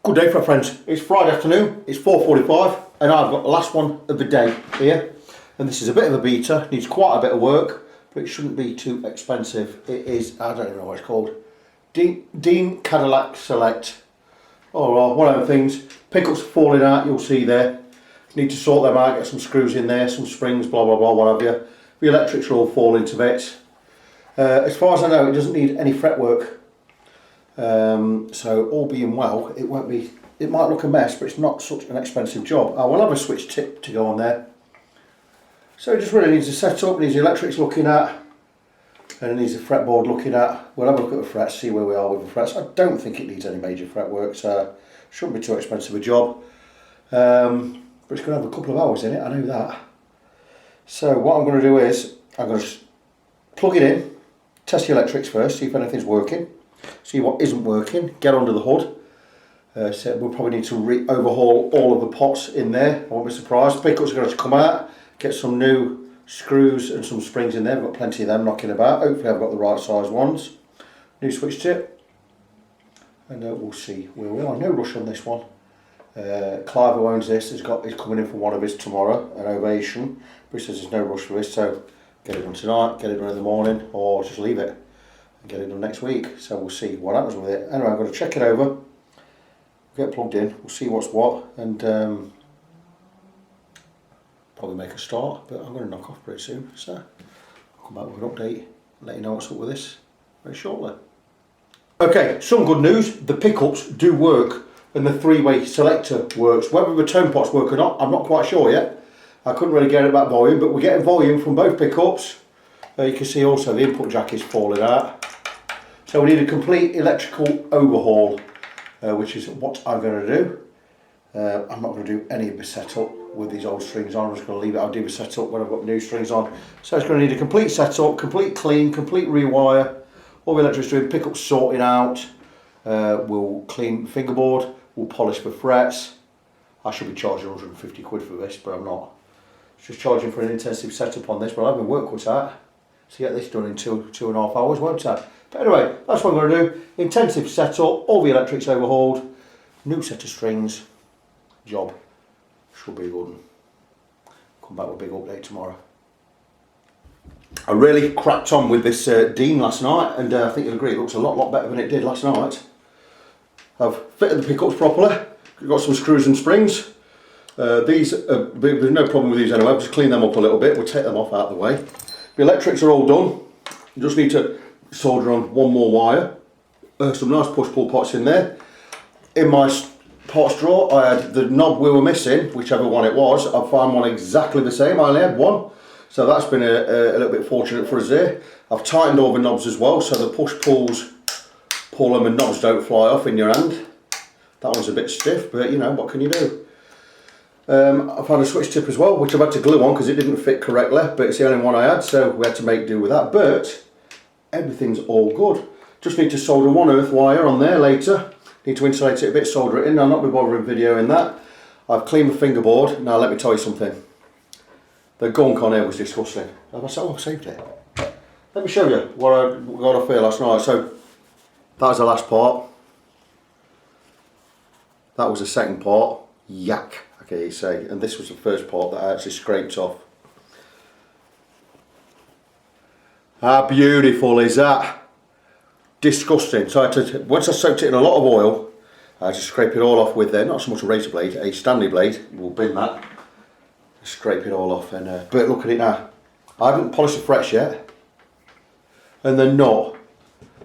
Good day, friends. It's Friday afternoon, it's 4:45 and I've got the last one of the day here. And this is a bit of a beater, needs quite a bit of work, but it shouldn't be too expensive. It is, I don't even know what it's called, Dean Cadillac Select, or one of the things. Pickups falling out, you'll see there. Need to sort them out, get some screws in there, some springs, blah blah blah, what have you. The electrics are all falling to bits. As far as I know, it doesn't need any fretwork. So all being well, it won't be, it might look a mess, but it's not such an expensive job. I will have a switch tip to go on there. So it just really needs a setup, needs the electrics looking at, and it needs a fretboard looking at. We'll have a look at the frets, see where we are with the frets. I don't think it needs any major fretwork, so it shouldn't be too expensive a job. But it's going to have a couple of hours in it, I know that. So what I'm going to do is, I'm going to plug it in, test the electrics first, see if anything's working. See what isn't working, get under the hood. So we'll probably need to overhaul all of the pots in there. I won't be surprised. Pickups are going to come out, get some new screws and some springs in there. I've got plenty of them knocking about. Hopefully I've got the right size ones. New switch tip. And we'll see where we are. No rush on this one. Clive, who owns this, is coming in for one of his tomorrow, an Ovation. But he says there's no rush for this, so get it done tonight, get it done in the morning, or just leave it and get it done next week. So we'll see what happens with it. Anyway, I'm going to check it over, get it plugged in, we'll see what's what, and probably make a start, but I'm going to knock off pretty soon. So I'll come back with an update, let you know what's up with this very shortly. Okay, some good news, the pickups do work and the three-way selector works. Whether the tone pots work or not, I'm not quite sure yet. I couldn't really get it about volume, but we're getting volume from both pickups. You can see also the input jack is falling out. So we need a complete electrical overhaul, which is what I'm going to do. I'm not going to do any of the setup with these old strings on. I'm just going to leave it. I'll do the setup when I've got new strings on. So it's going to need a complete setup, complete clean, complete rewire. All the electrics doing, pickups sorting out. We'll clean the fingerboard. We'll polish the frets. I should be charging 150 quid for this, but I'm not. Just charging for an intensive setup on this, but I've been work cut out to get this done in two and a half hours, won't I? But anyway, that's what I'm going to do. Intensive setup, all the electrics overhauled, new set of strings, job should be good. Come back with a big update tomorrow. I really cracked on with this Dean last night, and I think you'll agree it looks a lot better than it did last night. I've fitted the pickups properly, got some screws and springs. There's no problem with these anyway. I'll just clean them up a little bit, we'll take them off out of the way. The electrics are all done. You just need to solder on one more wire. Some nice push-pull pots in there. In my pots drawer I had the knob we were missing, whichever one it was. I found one exactly the same, I only had one. So that's been a little bit fortunate for us there. I've tightened all the knobs as well, so the push-pulls pull them and knobs don't fly off in your hand. That one's a bit stiff, but you know, what can you do? I found a switch tip as well, which I've had to glue on because it didn't fit correctly, but it's the only one I had, so we had to make do with that. But everything's all good. Just need to solder one earth wire on there later. Need to insulate it a bit, solder it in. I'll not be bothering videoing that. I've cleaned the fingerboard. Now let me tell you something. The gunk on here was disgusting. I saved it. Let me show you what I got off here last night. So that was the last part. That was the second part. Yak, okay, you say. And this was the first part that I actually scraped off. How beautiful is that? Disgusting. So once I soaked it in a lot of oil, I just scrape it all off with not so much a razor blade, a Stanley blade. We'll bin that. Scrape it all off, and but look at it now. I haven't polished the frets yet, and the nut.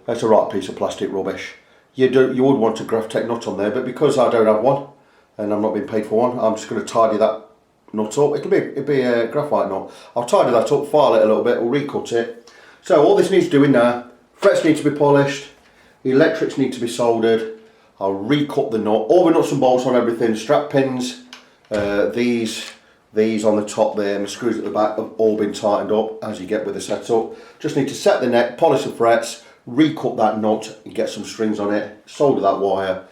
That's a right piece of plastic rubbish. You would want a Graphtec nut on there, but because I don't have one, and I'm not being paid for one, I'm just going to tidy that nut up. It'll be a graphite nut. I'll tidy that up, file it a little bit, we'll recut it. So all this needs doing now. Frets need to be polished. Electrics need to be soldered. I'll recut the nut. All the nuts and bolts on everything. Strap pins. These on the top there, and the screws at the back have all been tightened up as you get with the setup. Just need to set the neck, polish the frets, recut that nut and get some strings on it, solder that wire,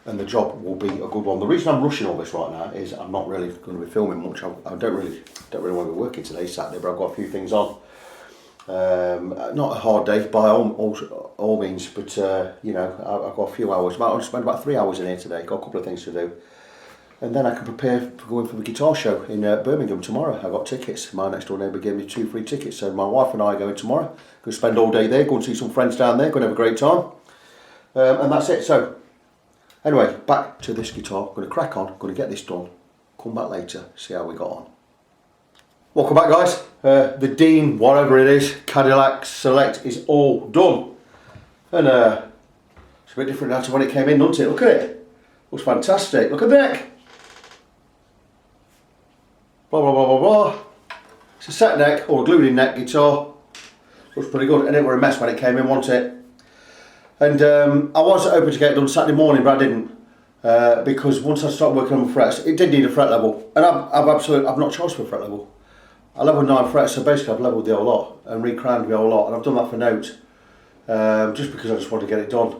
and the job will be a good one. The reason I'm rushing all this right now is I'm not really going to be filming much. I don't really want to be working today, Saturday, but I've got a few things on. Not a hard day by all means, but you know, I've got a few hours. I'll spend about 3 hours in here today. Got a couple of things to do, and then I can prepare for going for the guitar show in Birmingham tomorrow. I got tickets. My next door neighbour gave me 2 free tickets, so my wife and I are going tomorrow. Going to spend all day there. Go and see some friends down there. Going to have a great time, and that's it. So anyway, back to this guitar. Going to crack on. Going to get this done. Come back later. See how we got on. Welcome back, guys. The Dean, whatever it is, Cadillac Select is all done. And it's a bit different now to when it came in, doesn't it? Look at it. Looks fantastic. Look at the neck. Blah, blah, blah, blah, blah. It's a set neck, or a glued in neck guitar. Looks pretty good. And it were a mess when it came in, wasn't it? And I was hoping to get it done Saturday morning, but I didn't. Because once I started working on the frets, it did need a fret level. And I've not charged for a fret level. I leveled 9 frets, so basically I've levelled the whole lot and recrowned the whole lot, and I've done that for note, just because I just want to get it done.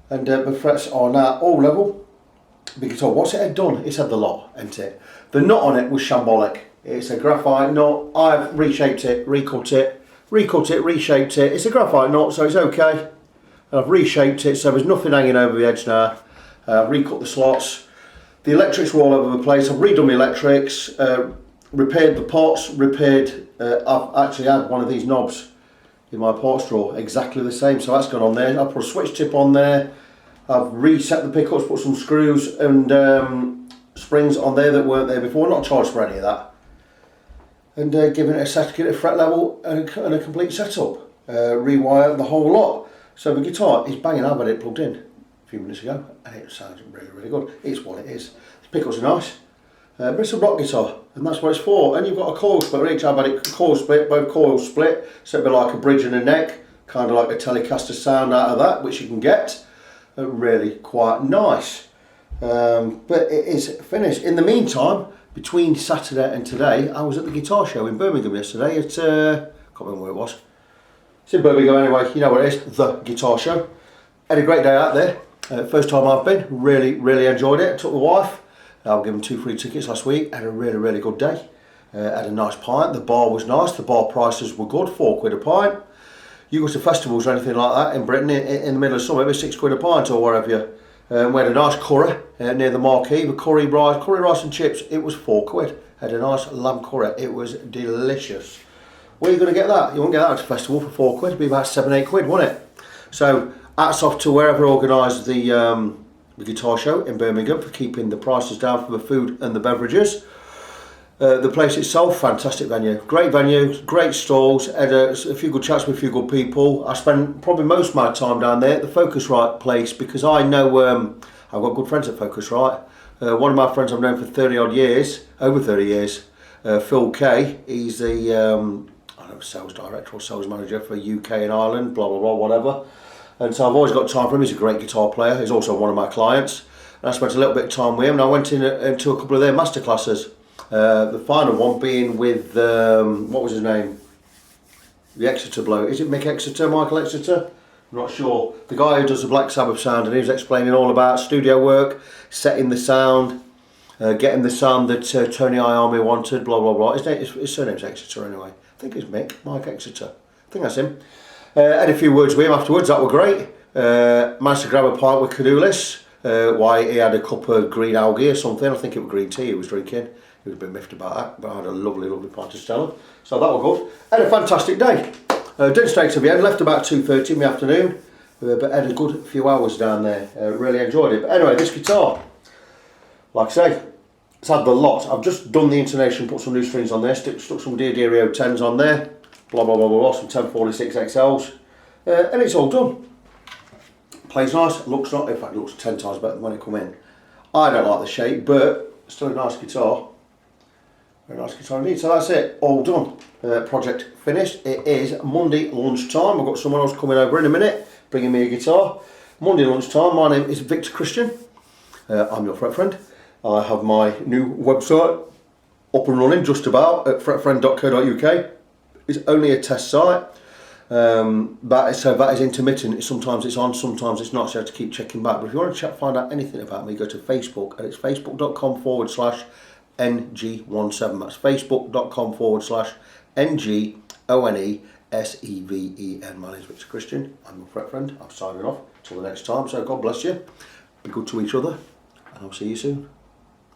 And the frets are now all level. The guitar, what's it had done? It's had the lot, hasn't it? The nut on it was shambolic. It's a graphite nut. I've reshaped it, reshaped it. It's a graphite nut, so it's okay. And I've reshaped it, so there's nothing hanging over the edge now. I've recut the slots. The electrics were all over the place. I've redone the electrics. Repaired the pots, I've actually had one of these knobs in my parts drawer, exactly the same, so that's gone on there. I put a switch tip on there, I've reset the pickups, put some screws and springs on there that weren't there before, not charged for any of that. And given it a set, get a fret level and a complete setup. Rewire the whole lot. So the guitar is banging. I've had it plugged in a few minutes ago and it sounds really, really good. It's what it is. The pickups are nice. But it's a rock guitar, and that's what it's for. And you've got a coil split. Each I've had it coil split, both coils split, so it'd be like a bridge and a neck, kind of like a Telecaster sound out of that, which you can get. Really quite nice. But it is finished. In the meantime, between Saturday and today, I was at the guitar show in Birmingham yesterday. At can't remember where it was. It's in Birmingham anyway. You know where it is. The Guitar Show. Had a great day out there. First time I've been. Really, really enjoyed it. Took the wife. I was given 2 free tickets last week. Had a really, really good day. Had a nice pint. The bar was nice. The bar prices were good. £4 a pint. You go to festivals or anything like that in Britain in the middle of summer, it'd be £6 a pint or wherever. We had a nice curry near the marquee. The curry rice and chips. It was £4. Had a nice lamb curry. It was delicious. Where are you going to get that? You won't get that at a festival for £4. It'd be about £7, £8, wouldn't it? So hats off to wherever organised the guitar show in Birmingham for keeping the prices down for the food and the beverages. The place itself, fantastic venue, great stalls, had a few good chats with a few good people. I spent probably most of my time down there at the Focusrite place because I know I've got good friends at Focusrite. One of my friends I've known for 30 odd years, over 30 years, Phil Kay, he's the I don't know, sales director or sales manager for UK and Ireland, blah blah blah, whatever. And so I've always got time for him. He's a great guitar player. He's also one of my clients. And I spent a little bit of time with him and I went into a couple of their masterclasses. The final one being with, what was his name? The Exeter bloke. Is it Mick Exeter, Michael Exeter? I'm not sure. The guy who does the Black Sabbath sound, and he was explaining all about studio work, setting the sound, getting the sound that Tony Iommi wanted, blah, blah, blah. His surname's Exeter anyway. I think it's Mike Exeter. I think that's him. Had a few words with him afterwards, that were great. Managed to grab a pint with Cadulis. Why he had a cup of green algae or something. I think it was green tea he was drinking. He was a bit miffed about that, but I had a lovely pint of Stella. So that was good. Had a fantastic day. Didn't stay to the end, left about 2:30 in the afternoon, but had a good few hours down there. Really enjoyed it. But anyway, this guitar, like I say, it's had the lot. I've just done the intonation, put some new strings on there, stuck some Diodario 10s on there, blah blah blah blah, some 1046 XLs, and it's all done. Plays nice, looks not, in fact it looks 10 times better than when it come in. I don't like the shape, but still a nice guitar. Very nice guitar indeed. So that's it, all done. Project finished. It is Monday lunchtime. I've got someone else coming over in a minute, bringing me a guitar. Monday lunchtime. My name is Victor Christian. I'm your fret friend. I have my new website up and running just about at fretfriend.co.uk. It's only a test site. That is intermittent. Sometimes it's on, sometimes it's not, so you have to keep checking back. But if you want to find out anything about me, go to Facebook, and it's facebook.com/NG17. That's facebook.com/NGONE17. S-E-V-E-N. My name is Richard Christian. I'm your prep friend. I'm signing off. Till the next time. So God bless you. Be good to each other. And I'll see you soon.